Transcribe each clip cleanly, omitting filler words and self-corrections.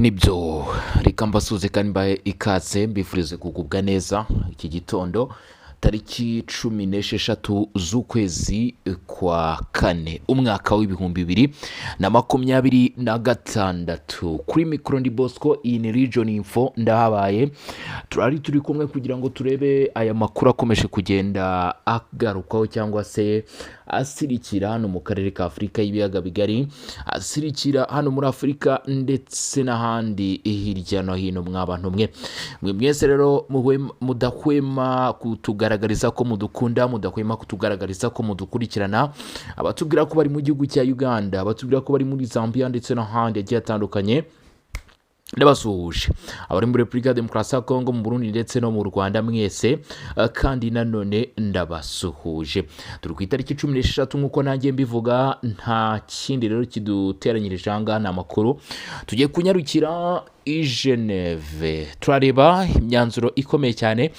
nibyo reka mbasuze kandi mbahe ikaze mbifurize kugubwa neza iki gitondo tariki 16 z'ukwezi kwa kane umwaka w'ibihumbi 2026 kuri mikoro ndi Bosco iyi ni Region Info ndahabaye turi kumwe kugira ngo turebe aya makuru akomeje kugenda agarukaho cyangwa se asirikira hano mu karere ka Afurika y'ibiyaga bigari, asirikira hano muri Afurika ndetse n'ahandi hirya no hino. Mwabantu mwe mwese rero mudahwema kutugaragariza ko mudukunda, mudahwema kutugaragariza ko mudukurikirana, abatubwira ko bari mu gihugu cya Uganda, abatubwira ko bari muri Zambia ndetse n'ahandi hagiye hatandukanye. Ndabasuhuje abari muri Repubulika Demokarasi ya Kongo, mu Burundi ndetse no mu Rwanda mwese, kandi nanone ndabasuhuje. Turi ku itariki 16 nk'uko nanjye mbivuga, nta kindi rero kiduteranyirije aha ni amakuru. Tugiye kunyarukira i Geneve turareba imyanzuro ikomeye cyane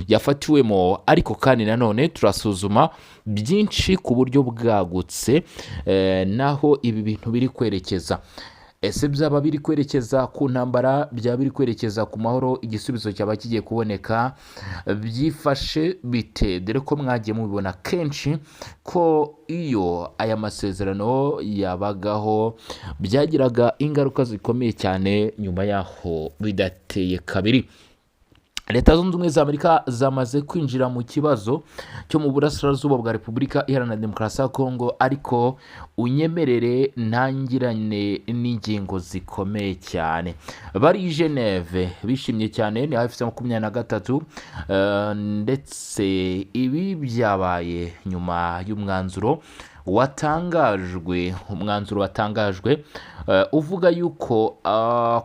yafatiwemo, ariko kandi nanone turasuzuma byinshi ku buryo bwagutse naho ibi bintu biri kwerekeza. Ese byaba biri kwerekeza ku ntambara, byaba biri kwerekeza ku mahoro, igisubizo cyaba kigiye kuboneka byifashe bite? Dore ko mwagiye mubibona kenshi ko iyo aya masezerano yabagaho byagiraga ingaruka zikomeye cyane nyuma yaho bidateye kabiri. Leta zunze ubumwe za Amerika zamaze kwinjira mu kibazo cyo mu burasirazuba bwa Repubulika Iharanira Demokarasi ya Kongo, ariko unyemerere ntangirane n'ingingo zikomeye cyane. Bari i Geneve bishimye cyane, ni hafi 23 ndetse ibi byabaye nyuma y'umwanzuro watangajwe, uvuga yuko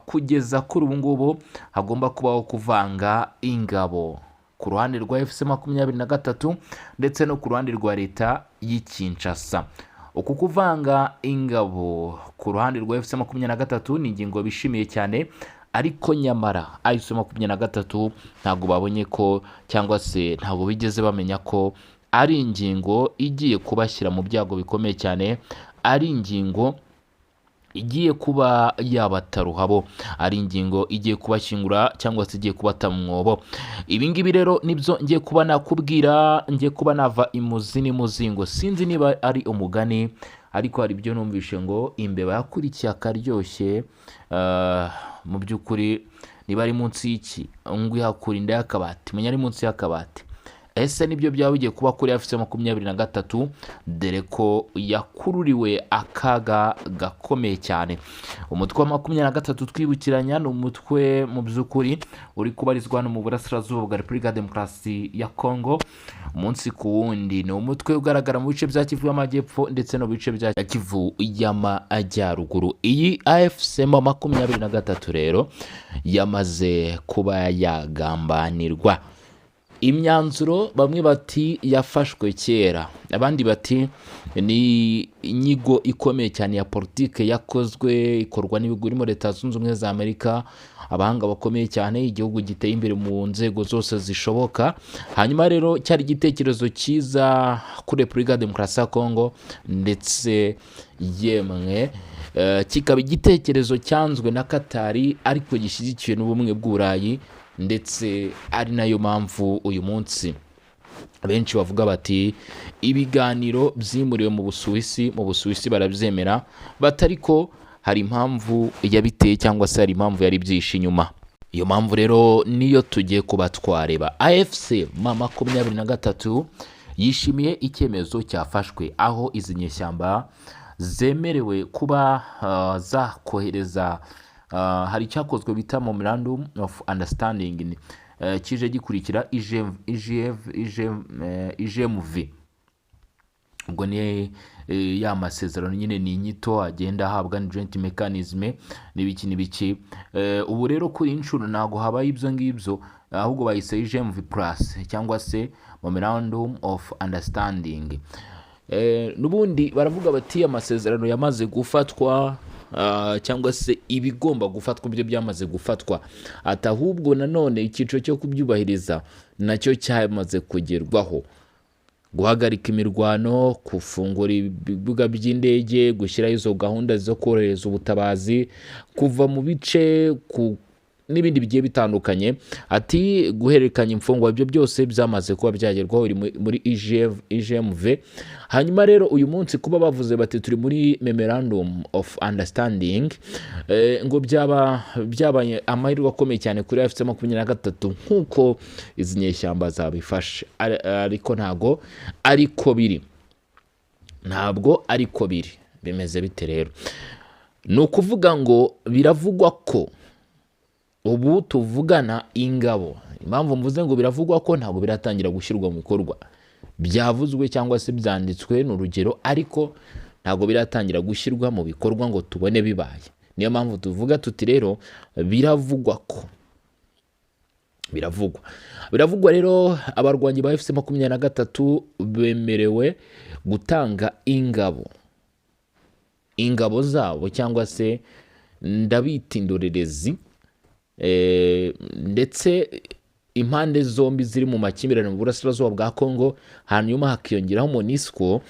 kugeza kuri ubu ngubu hagomba kubaho kuvanga ingabo ku ruhande rwa FC23 ndetse no ku ruhande rwa leta y'Kinshasa. Uku kuvanga ingabo ku ruhande rwa FC23 ni ingingo bishimiye cyane, ariko nyamara FC23 ntabwo babonye ko, cyangwa se ntabwo bigeze bamenya ko ari ingingo igiye kubashyira mu byago bikomeye cyane, ari ingingo igiye kuba yabataruhabo, ari ingingo igiye kubashyingura cyangwa se igiye kubata mu mwobo. Ibi ngibi rero nibyo ngiye kuba nakubwira, ngiye kuba nava imuzi n'imuzingo. Sinzi niba ari umugani, ariko hari ibyo numvishe ngo imbeba yakurikiye akaryoshye. Mu by'ukuri niba ari munsi y'iki ngo ihakura inda y'akabati, menya ari munsi y'akabati. Ese nibyo byaba bigiye kuba kuri FC23, dore ko yakururiwe akaga gakomeye cyane. Umutwe wa 23 twibukiranya ni umutwe mu by'ukuri uri kubarizwa hano mu burasirazuba bwa Repubulika Demokarasi ya Kongo umunsi ku wundi. Ni umutwe ugaragara mu bice bya Kivu y'Amajyepfo ndetse no bice bya Kivu y'Amajyaruguru. Iyi AFC23 rero yamaze kuba yagambanirwa. Imyanzuro bamwe bati yafashwe kera, abandi bati ni inyigo ikomeye cyane ya politike yakozwe, ikorwa n'ibihugu birimo Leta Zunze Ubumwe za Amerika, abahanga bakomeye cyane, igihugu giteye imbere mu nzego zose zishoboka. Hanyuma rero cyari igitekerezo cyiza kuri Repubulika Demokarasi ya Kongo, ndetse yemwe kikaba igitekerezo cyanzwe na Katari, ariko gishyigikiwe n'ubumwe bw'Uburayi, ndetse ari nayo mpamvu uyu munsi benshi bavuga bati ibiganiro byimuriwe mu Busuwisi barabyemera, batariko hari impamvu yabiteye cyangwa se hari impamvu yari byishe inyuma. Iyo mpamvu rero niyo tugiye kuba twareba. AFC23 yishimiye icyemezo cyafashwe, aho izi nyeshyamba zemerewe kuba zakohereza hari cyakozwe bita Memorandum of Understanding, kije gikurikira IGMV. Ubwo ni ya masezerano nyine, ni inyito agenda ahabwa ni joint mechanism n'ibiki. Ubu rero kuri inshuro ntago habaye ibyo ngibyo, ahubwo bayise IGMV plus cyangwa se Memorandum of Understanding. Nubundi baravuga bati amasezerano yamaze gufatwa, cyangwa se ibigomba gufatwa byo byamaze gufatwa, atahubwo nanone icyiciro cyo kubyubahiriza nacyo cyamaze kugerwaho. guhagarika imirwano, gufungura ibibuga by'indege, gushyiraho izo gahunda zo korohereza ubutabazi, kuva mu bice n'ibindi bigiye bitandukanye. Ati guhererekanya imfungwa, ibyo byose byamaze kuba byagerwaho muri IGMV. Hanyuma rero uyu munsi kuba bavuze bati turi muri Memorandum of Understanding, ngo byabaye amahirwe akomeye cyane kuri FC23 nk'uko izi nyeshyamba zabifashe, ariko ntabwo ariko biri bimeze bite rero? Ni ukuvuga ngo biravugwa ko ubu tuvugana ingabo, impamvu mvuze ngo biravugwa ko ntabwo biratangira gushyirwa mu bikorwa, byavuzwe cyangwa se byanditswe n'urugero, ariko ntabwo biratangira gushyirwa mu bikorwa ngo tubone bibaye. Niyo mpamvu tuvuga tuti rero biravugwa rero abarwanyi ba FC23 bemerewe gutanga ingabo zabo, cyangwa se ndabita indorerezi, ndetse impande zombi ziri mu makimbirane mu burasirazuba bwa Kongo, hanyuma hakiyongeraho MONUSCO,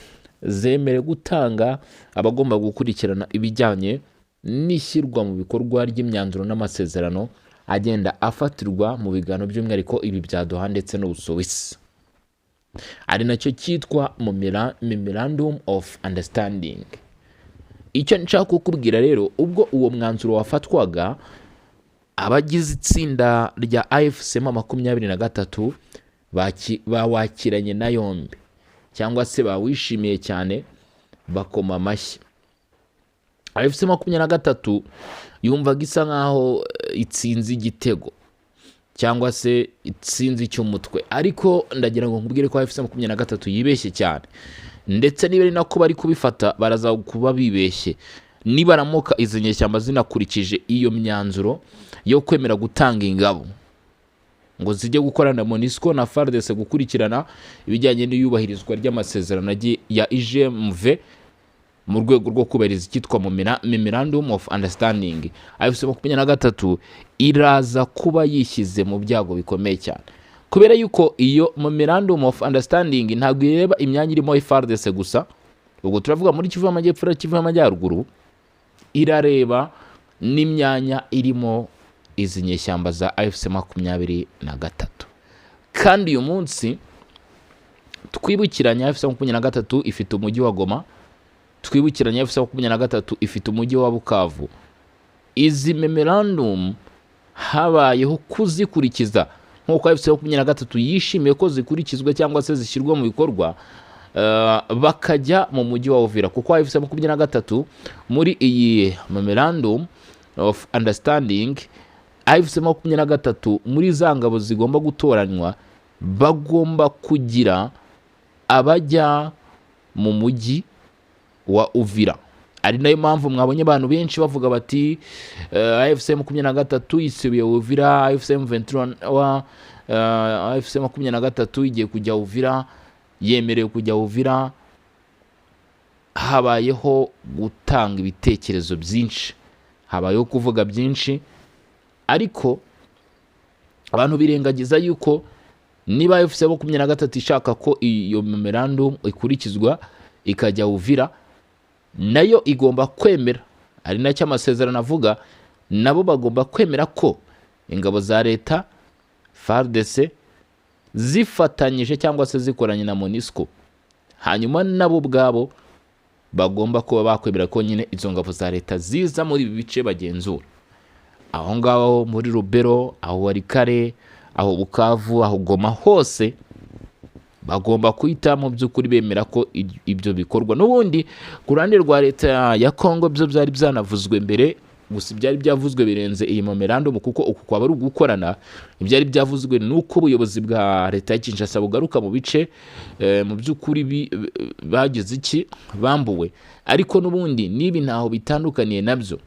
zemerewe gutanga abagomba gukurikirana ibijyanye n'ishyirwa mu bikorwa ry'imyanzuro n'amasezerano agenda afatirwa mu biganiro by'umwihariko ibi bya Doha ndetse n'Ubusuwisi, ari nacyo cyitwa Memorandum of Understanding. Icyo nshaka kukubwira rero, ubwo uwo mwanzuro wafatwaga, abagize itsinda rya AFC23 bawakiranye na yombi, cyangwa se bawishimiye cyane, bakoma amashyi. AFC23 yumvaga isa nkaho itsinze igitego cyangwa se itsinze cy'umutwe, ariko ndagira ngo nkubwire ko AFC23 yibeshye cyane, ndetse niba ari nako bari kubifata baraza kuba bibeshye nibaramuka izi nyeshyamba zinakurikije iyo myanzuro yo kwemera gutanga ingabo ngo zijye gukorana na MONUSCO na FARDC gukurikirana ibijyanye n'iyubahirizwa ry'amasezerano ya IGMV mu rwego rwo kubahiriza icyitwa Memorandum of Understanding. AFC23 iraza kuba yishyize mu byago bikomeye cyane, kubera yuko iyo Memorandum of Understanding ntabwo ireba imyanya irimo FARDC gusa, ubwo turavuga muri Kivu y'Amajyepfo na Kivu y'Amajyaruguru, irareba n'imyanya irimo izi nyeshyamba za AFC23. Kandi uyu munsi twibukiranya AFC23 ifite umujyi wa Goma, twibukiranya AFC23 ifite umujyi wa Bukavu. Izi memorandum habayeho kuzikurikiza nk'uko AFC23 yishimiye ko zikurikizwa cyangwa se zishyirwa mu bikorwa, bakajya mu mujyi wa Uvira, kuko AFC23 muri iyi Memorandum of Understanding, AFC23 muri za ngabo zigomba gutoranywa bagomba kugira abajya mu mujyi wa Uvira. Ari nayo mpamvu mwabonye abantu benshi bavuga bati AFC23 isubiye Uvira, AFC23 igiye kujya Uvira, yemerewe kujya Uvira. Habayeho gutanga ibitekerezo byinshi, habayeho kuvuga byinshi, ariko abantu birengagiza yuko niba AFC23 ishaka ko iyo memorandum ikurikizwa ikajya Uvira, nayo igomba kwemera, ari nacyo amasezerano avuga, nabo bagomba kwemera ko ingabo za leta FARDC zifatanyije cyangwa se zikoranye na MONUSCO, hanyuma nabo ubwabo bagomba kuba bakwemera ko nyine izo ngabo za leta ziza muri ibi bice bagenzura, aho ngaho muri Rubero, aho Warikare, aho Bukavu, aho Goma, hose bagomba kwita mu by'ukuri bemera ko ibyo bikorwa. N'ubundi ku ruhande rwa leta ya Kongo byo byari byanavuzwe mbere, gusa byari byavuzwe birenze iyi memorandum, kuko uku kwaba ari ugukorana. Ibyari byavuzwe nuko ubuyobozi bwa leta ya Kinshasa bugaruka mu bice mu by'ukuri bagize iki, bambuwe, ariko n'ubundi nibi ntaho bitandukaniye nabyo,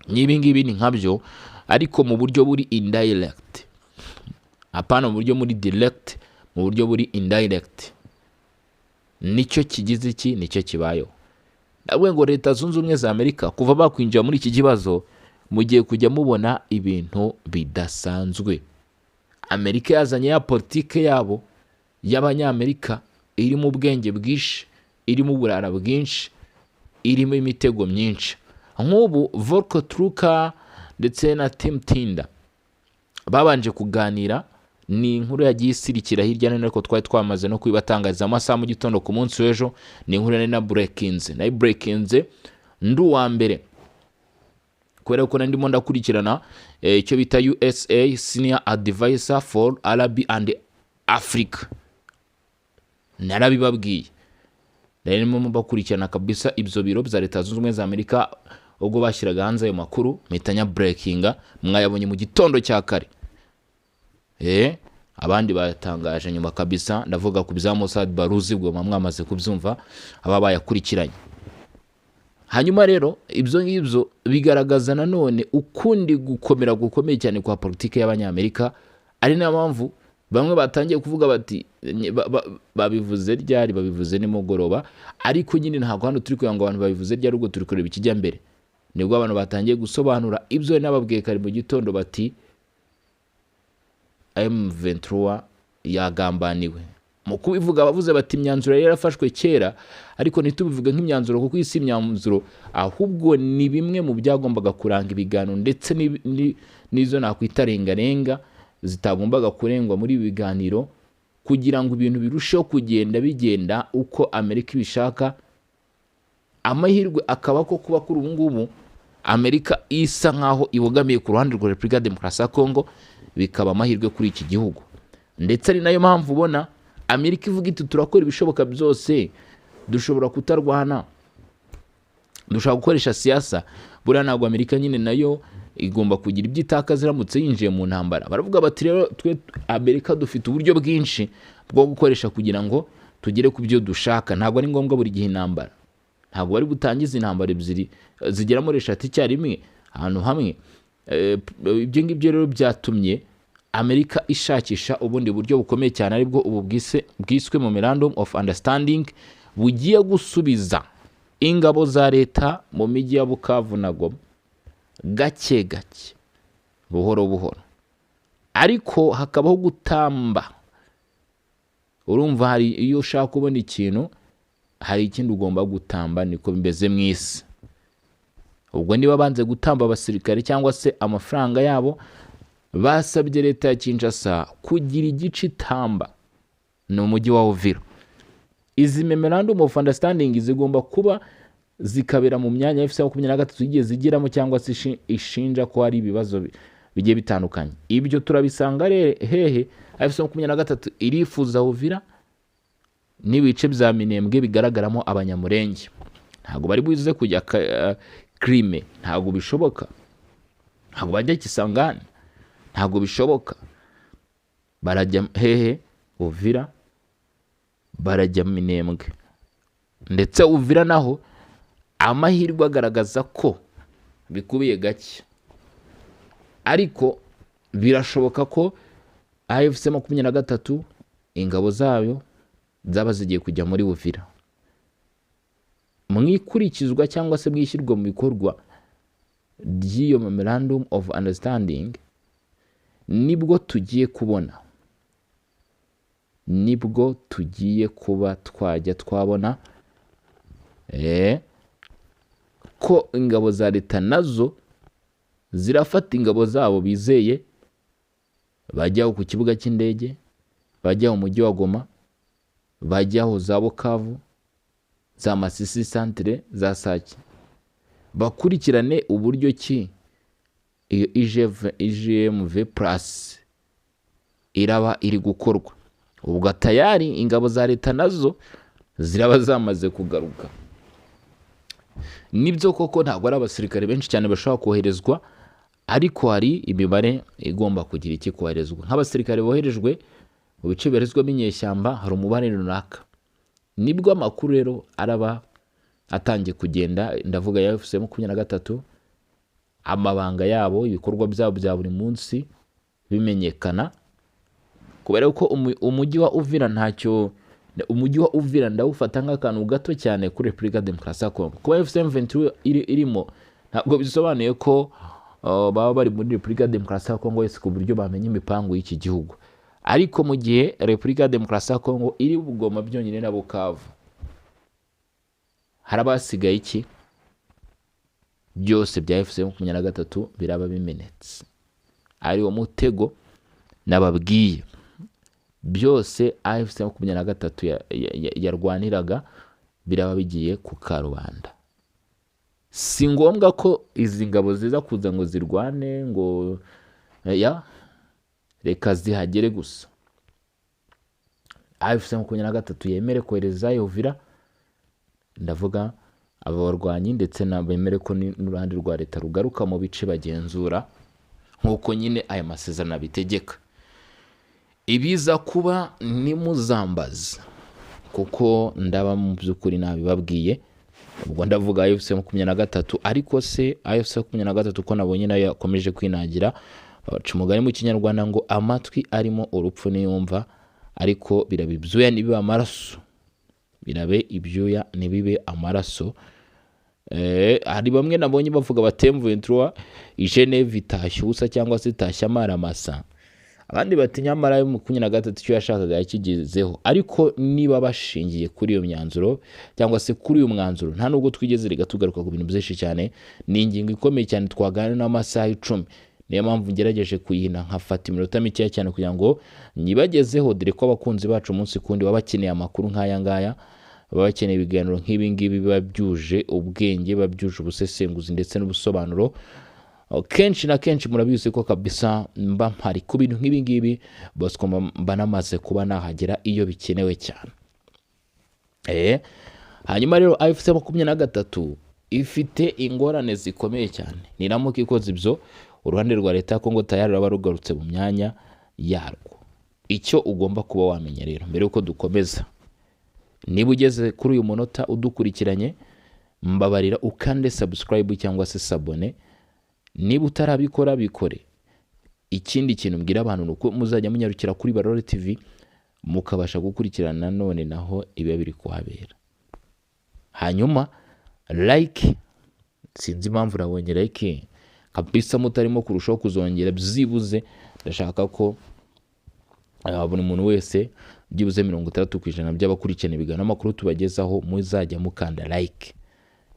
nibi ngibi ni nkabyo, ariko mu buryo buri indirect, apana mu buryo muri direct, mu buryo buri indirect. Nicyo kigize iki, nicyo kibayeho. Nawe ngo leta zunze ubumwe za Amerika kuva bakwinjira muri iki kibazo, mugiye kujya mubona ibintu bidasanzwe. Amerika yazanye ya politike yabo y'abanyamerika irimo ubwenge bwinshi, irimo uburara bwinshi, irimo imitego myinshi. Nk'ubu Volker Trucker ndetse na Tim Tinda babanje kuganira, ni inkuru yagiye isirikira hirya no hino, ariko twari twamaze no kubibatangariza amasaha mu gitondo ku munsi w'ejo. Ni inkuru nari na breakinze ndi uwa mbere, kubera ko ndimo ndakurikirana icyo bita USA Senior Advisor for Arab and Africa. Narabibabwiye, ndimo bakurikirana kabisa ibyo biro bya Leta Zunze Ubumwe za Amerika. Ubwo bashyiraga hanze ayo makuru mpitanya breakinga, mwayabonye mu gitondo cya kare. Abandi batangaje nyuma kabisa, ndavuga ku bya Mossad Baruzi, bwo mwamaze kubyumva aba bayakurikiranye. Hanyuma rero ibyo ngibyo bigaragaza nanone ukundi gukomeye cyane kwa politike y'Abanyamerika. Ari na mpamvu bamwe batangiye kuvuga bati babivuze ryari, babivuze nimugoroba, ariko nyine ntabwo hano turi kugira ngo abantu babivuze ryari, ubwo turi kureba ikijya mbere. Nibwo abantu batangiye gusobanura ibyo nababwiye kare mu gitondo, bati M23 yagambaniwe. Mu kubivuga bavuze bati imyanzuro yari yarafashwe kera, ariko ntitubivuge nk'imyanzuro kuko isi imyanzuro ahubwo ni bimwe mu byagombaga kuranga ibiganiro, ndetse n'izo nakwita rengarenga zitagombaga kurengwa muri ibi biganiro, kugira ngo ibintu birusheho bigenda uko Amerika ibishaka. Amahirwe akaba ko kuba kuri ubu ngubu Amerika isa nkaho ibogamiye ku ruhande rwa Repubulika ya Demokarasi ya Kongo, bikaba amahirwe kuri iki gihugu. Ndetse ari nayo mpamvu ubona Amerika ivuga iti turakora ibishoboka byose, dushobora kutarwana, dushobora gukoresha siyasa. Buriya ntabwo Amerika nyine nayo igomba kugira ibyitakaza iramutse yinjiye mu ntambara. Baravuga bati rero twe Amerika dufite uburyo bwinshi bwo gukoresha kugira ngo tugere ku byo dushaka. Ntabwo ari ngombwa buri gihe intambara, ntabwo bari butangize intambara ebyiri zigera muri 3 icyarimwe ahantu hamwe. Ibyo ngibyo rero byatumye Amerika ishakisha ubundi buryo bukomeye cyane, aribwo ubu bwiswe Memorandum of Understanding, bugiye gusubiza ingabo za leta mu mijyi ya Bukavu na Goma gake gake, buhoro buhoro, ariko hakabaho gutamba. Urumva hari iyo ushaka kubona ikintu, hari ikindi ugomba gutamba, niko bimeze mu isi. Ubwo niba banze gutamba abasirikare cyangwa se amafaranga yabo, basabye leta ya Kinshasa kugira igice itamba no mujyi wa Uvira. Izi Memorandum of Understanding zigomba kuba zikabera mu myanya F23 igiye zigiramo, cyangwa se ishinja ko hari ibibazo bigiye bitandukanye. Ibyo turabisanga hehe? F23 irifuza Uvira n'ibice bya Minembwe bigaragaramo Abanyamurenge. Ntabwo bari buze kujya Crime, ntabwo bishoboka. Ntabwo bajya Kisangani, ntabwo bishoboka. Barajya hehe? Uvira, barajya Minembwe. Ndetse Uvira naho amahirwe agaragaza ko bikubiye gake, ariko birashoboka ko AFC23 ingabo zayo zaba zigiye kujya muri Uvira. Mwikurikizwa cyangwa se bwishyirwa mu bikorwa ry'iyo Memorandum of Understanding, nibwo tugiye kuba twajya twabona ko ingabo za leta nazo zirafata ingabo zabo bizeye, bajyaho ku kibuga cy'indege, bajyaho mu mujyi wa Goma, bajyaho za Bukavu, za Masisi Centre, za Sake, bakurikirane uburyo ki iyo IGMV Plus iraba iri gukorwa. Ubwo tayari ingabo za leta nazo ziraba zamaze kugaruka. Nibyo koko ntabwo ari abasirikare benshi cyane bashobora koherezwa, ariko hari imibare igomba kugira iki koherezwa. Nk'abasirikare boherejwe mu bice bibarizwamo inyeshyamba hari umubare runaka. Nibwo amakuru rero araba atangiye kugenda, ndavuga ya FC23, amabanga yabo, ibikorwa byabo bya buri munsi bimenyekana. Kubera ko umujyi wa Uvira ntacyo, umujyi wa Uvira ndawufata nk'akantu gato cyane kuri Repubulika ya Demokarasi ya Kongo. Kuba FC23 irimo ntabwo bisobanuye ko baba bari muri Repubulika ya Demokarasi ya Kongo yose ku buryo bamenye imipango y'iki gihugu. ariko mu gihe Repubulika ya Demokarasi ya Kongo iri Bugoma byonyine na Bukavu harabasigaye iki? Byose bya FC23 biraba bimenetse. Ari wo mutego nababwiye, byose FC23 yarwaniraga biraba bigiye ku karubanda. Si ngombwa ko izi ngabo ziza kuza ngo zirwane ngo reka zihagere gusa. FC23 yemere kohereza Uvira, ndavuga aba barwanyi ndetse nabemere ko n'uruhande rwa leta rugaruka mu bice bagenzura nk'uko nyine aya masezerano abitegeka. Ibiza kuba ni muzambaza, kuko ndaba mu by'ukuri nabibabwiye. Ubwo ndavuga FC23, ariko se FC23 ko nabonye nayo yakomeje kwinagira. Baca umugani mu Kinyarwanda ngo amatwi arimo urupfu niyumva, ariko birabe ibyuya nibibe amaraso. Birabe ibyuya nibibe amaraso. Hari bamwe nabonye bavuga batemvuye Geneve itashyusa cyangwa se itashyamara masa. Abandi bati nyamara yo mu 23 cyo yashakaga yakigezeho. Ariko niba bashingiye kuri iyo myanzuro cyangwa se kuri uyu mwanzuro, nta nubwo twigeze rega tugaruka ku bintu byinshi cyane. Ni ingingo ikomeye cyane twagana n'amasaha 10. Niyo mpamvu ngerageje kuyina nkafata iminota mike cyane kugira ngo nyibagezeho, dore ko abakunzi bacu umunsi kundi babakeneye amakuru nk'aya ngaya, babakeneye ibiganiro nk'ibi ngibi babyuje ubwenge, babyuje ubusesenguzi ndetse n'ubusobanuro. Kenshi na kenshi murabizi ko kabisa mba mpari ku bintu nk'ibi ngibi, Bosco mba namaze kuba nahagera iyo bikenewe cyane. Hanyuma rero FC23 ifite ingorane zikomeye cyane. Niramuka ikoze ibyo, uruhande rwa leta ya Kongo tayari raba rugarutse mu myanya yarwo. Icyo ugomba kuba wamenya rero mbere yuko dukomeza, niba ugeze kuri uyu munota udukurikiranye, mbabarira ukande subscribe cyangwa se sabone. Niba utarabikora bikore. Ikindi kintu mbwira abantu nuko muzajya munyarukira kuri Barore TV mukabasha gukurikirana none naho ibe biri kuhabera. Hanyuma like, sinzi impamvu urabonye like kabisa mutarimo kurushaho kuzongera byibuze. Ndashaka ko buri muntu wese byibuze 30% by'abakurikirana ibiganiro amakuru tubagezaho muzajya mukanda like.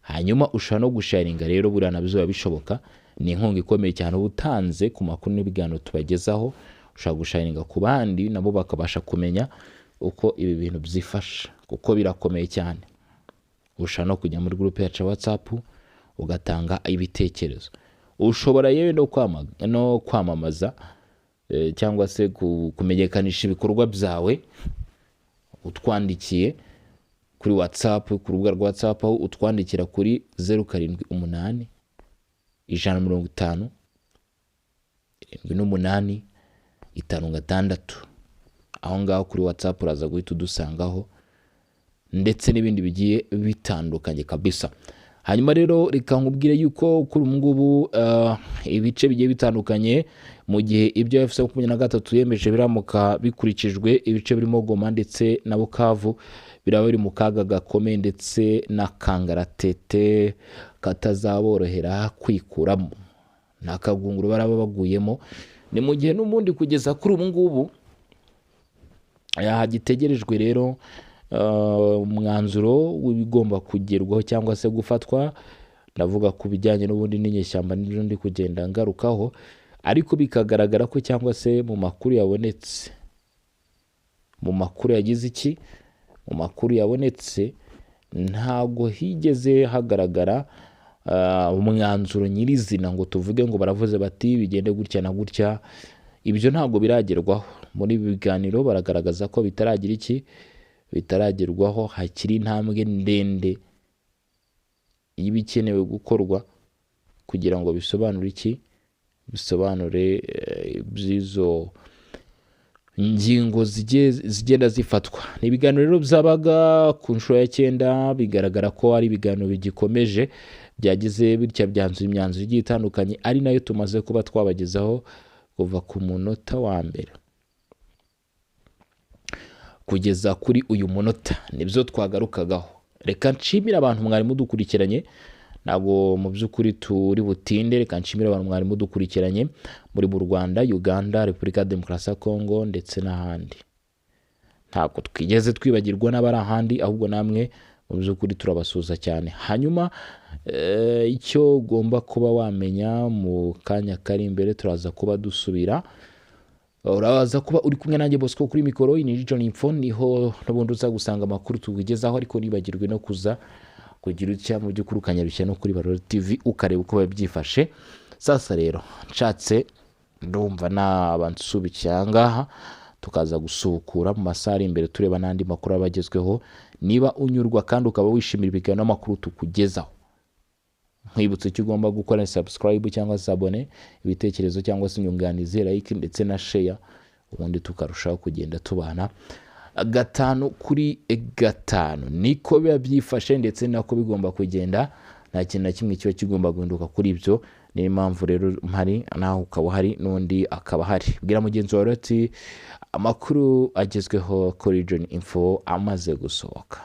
Hanyuma ushaka no gusharinga rero burana bizoba bishoboka. Ni inkunga ikomeye cyane ubutanze ku makuru n'ibiganiro tubagezaho. Ushaka gusharinga ku bandi nabo bakabasha kumenya uko ibi bintu byifasha, kuko birakomeye cyane. Ushaka no kujya muri groupe ya WhatsApp ugatanga ibitekerezo. Ushobora yewe no kwamamaza cyangwa se kumenyekanisha ibikorwa byawe utwandikiye kuri WhatsApp, ku rubuga rwa WhatsApp aho utwandikira kuri 078 150 78 56. Aho ngaho kuri WhatsApp uraza guhita udusangaho, ndetse n'ibindi bigiye bitandukanye kabisa. Hanyuma rero reka nkubwire yuko kuri ngubu ibice bigiye bitandukanye, mu gihe ibyo FC23 yemeje biramuka bikurikijwe, ibice birimo Goma ndetse na Bukavu biraba biri mu kaga gakomeye ndetse na kangaratete katazaborohera kwikuramo. Nakagunguru baraba baguyemo. Ni mu gihe n'umundi kugeza kuri ubu ngubu hagitegerejwe rero umwanzuro w'ibigomba kugerwaho cyangwa se gufatwa. Ndavuga ku bijyanye n'ubundi n'inyeshyamba n'undi kugenda ngarukaho, ariko bikagaragara ko cyangwa se mu makuru yabonetse, mu makuru yagize iki, mu makuru yabonetse ntago higeze hagaragara umwanzuro nyirizina ngo tuvuge ngo baravuze bati bigende gutya na gutya. Ibyo ntago biragerwaho. Muri biganiro baragaragaza ko bitaragira iki, bitaragerwaho. Hakiri intambwe ndende y'ibikenewe gukorwa kugira ngo bisobanure iki, bisobanure byizo ingingo zigenda zifatwa. Ni ibiganiro rero byabaga ku nshuro ya 9. Bigaragara ko ari ibiganiro bigikomeje, byagize bitya byanzuye imyanzuro igiye itandukanye, ari nayo tumaze kuba twabagezaho kuva ku munota wa mbere kugeza kuri uyu munota. Nibyo twagarukagaho. Reka nshimira abantu mwari mudukurikiranye, ntabwo mu by'ukuri turi butinde. Reka nshimire abantu mwari mudukurikiranye muri mu Rwanda, Uganda, Repubulika ya Demokarasi ya Kongo ndetse n'ahandi. Ntabwo twigeze twibagirwa n'abari ahandi, ahubwo namwe mu by'ukuri turabasuhuza cyane. Hanyuma icyo ugomba kuba wamenya mu kanya kari imbere, turaza kuba dusubira, uraza kuba uri kumwe nanjye Bosco kuri mikoro. Iyi ni Region Info, niho n'ubundi uza gusanga amakuru tukugezaho, ariko nibagirwe no kuza kugira icya mu by'ukuri ukanyarushya no kuri Barore TV ukareba uko babyifashe. Sasa rero nshatse ndumva n'abansubikiye ahangaha, tukaza gusukura mu masaha ari imbere tureba n'andi makuru abagezweho. Niba unyurwa kandi ukaba wishimira ibiganiro n'amakuru tukugezaho, nkwibutsa icyo ugomba gukora ni subscribe cyangwa se abone, ibitekerezo cyangwa se inyunganizi, like ndetse na share, ubundi tukarushaho kugenda tubana 5 kuri 5. Niko biba byifashe ndetse nako bigomba kugenda, nta kintu na kimwe kiba kigomba guhinduka kuri ibyo. Niyo mpamvu rero mpari, naho ukaba hari n'undi akaba hari. Bwira mugenzi wawe ati amakuru agezweho kuri Region Info amaze gusohoka.